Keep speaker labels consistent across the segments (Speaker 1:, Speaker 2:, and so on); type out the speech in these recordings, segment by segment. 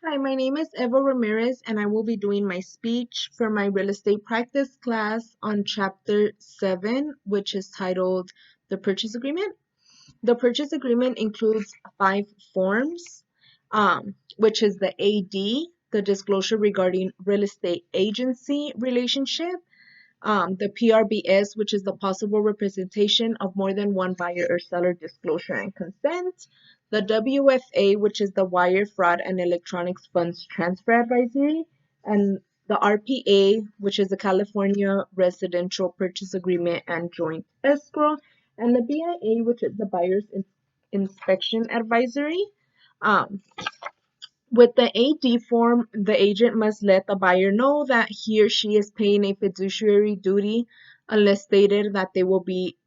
Speaker 1: Hi, my name is Eva Ramirez, and I will be doing my speech for my real estate practice class on Chapter 7, which is titled The Purchase Agreement. The purchase agreement includes 5 forms, which is the AD, the disclosure regarding real estate agency relationship, the PRBS, which is the possible representation of more than one buyer or seller disclosure and consent, the WFA, which is the wire fraud and electronic funds transfer advisory, and the RPA, which is the California Residential Purchase Agreement and Joint Escrow, and the BIA, which is the buyer's inspection advisory. Um, with the AD form, the agent must let the buyer know that he or she is paying a fiduciary duty unless stated that they will be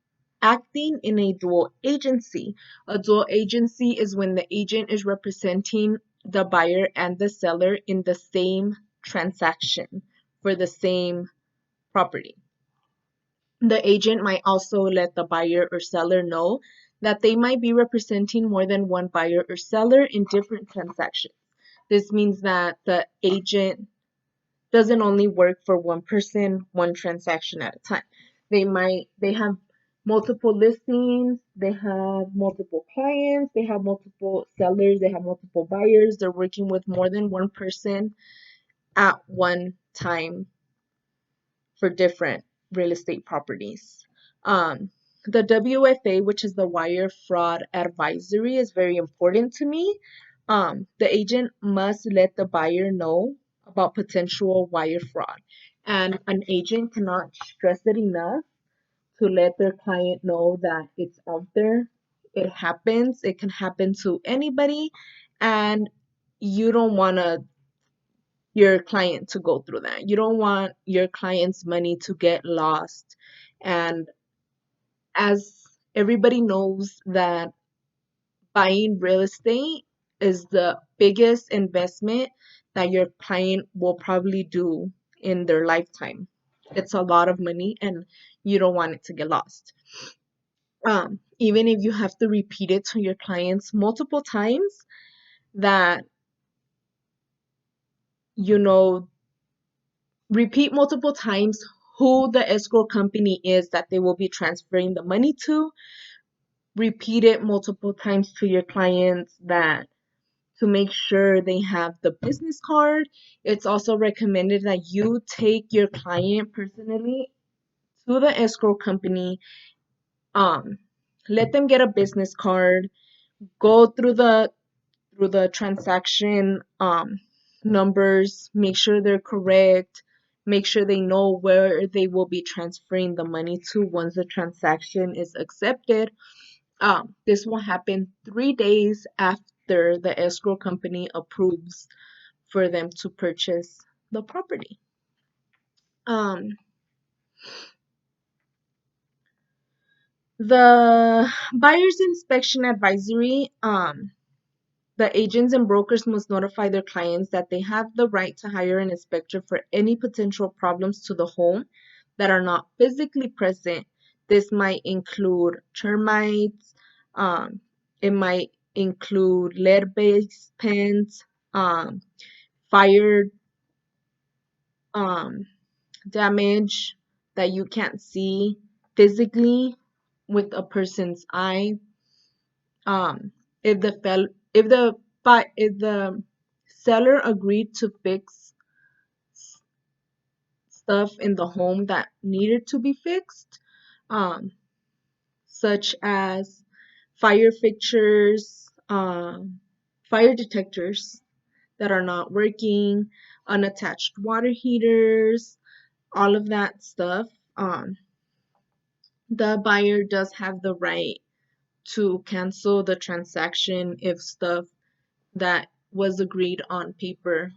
Speaker 1: acting in a dual agency. A dual agency is when the agent is representing the buyer and the seller in the same transaction for the same property. The agent might also let the buyer or seller know that they might be representing more than one buyer or seller in different transactions. This means that the agent doesn't only work for one person, one transaction at a time. They have multiple listings, they have multiple clients, they have multiple sellers, they have multiple buyers. They're working with more than one person at one time for different real estate properties. The WFA, which is the Wire Fraud Advisory, is very important to me. The agent must let the buyer know about potential wire fraud, and an agent cannot stress it enough to let their client know that it's out there. It happens. It can happen to anybody, and you don't want your client to go through that. You don't want your client's money to get lost. And as everybody knows that buying real estate is the biggest investment that your client will probably do in their lifetime. It's a lot of money and you don't want it to get lost. Even if you have to repeat it to your clients multiple times, that you know repeat multiple times who the escrow company is that they will be transferring the money to. Repeat it multiple times to your clients that to make sure they have the business card. It's also recommended that you take your client personally to the escrow company. Let them get a business card. Go through the transaction numbers, make sure they're correct, make sure they know where they will be transferring the money to once the transaction is accepted. This will happen 3 days after the escrow company approves for them to purchase the property. Um, the buyer's inspection advisory, the agents and brokers must notify their clients that they have the right to hire an inspector for any potential problems to the home that are not physically present. This might include termites, it might include lead-based pens, fire um, damage that you can't see physically with a person's eye. If the seller agreed to fix stuff in the home that needed to be fixed, um, such as fire fixtures, fire detectors that are not working, unattached water heaters, all of that stuff, the buyer does have the right to cancel the transaction if stuff that was agreed on paper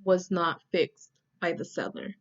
Speaker 1: was not fixed by the seller.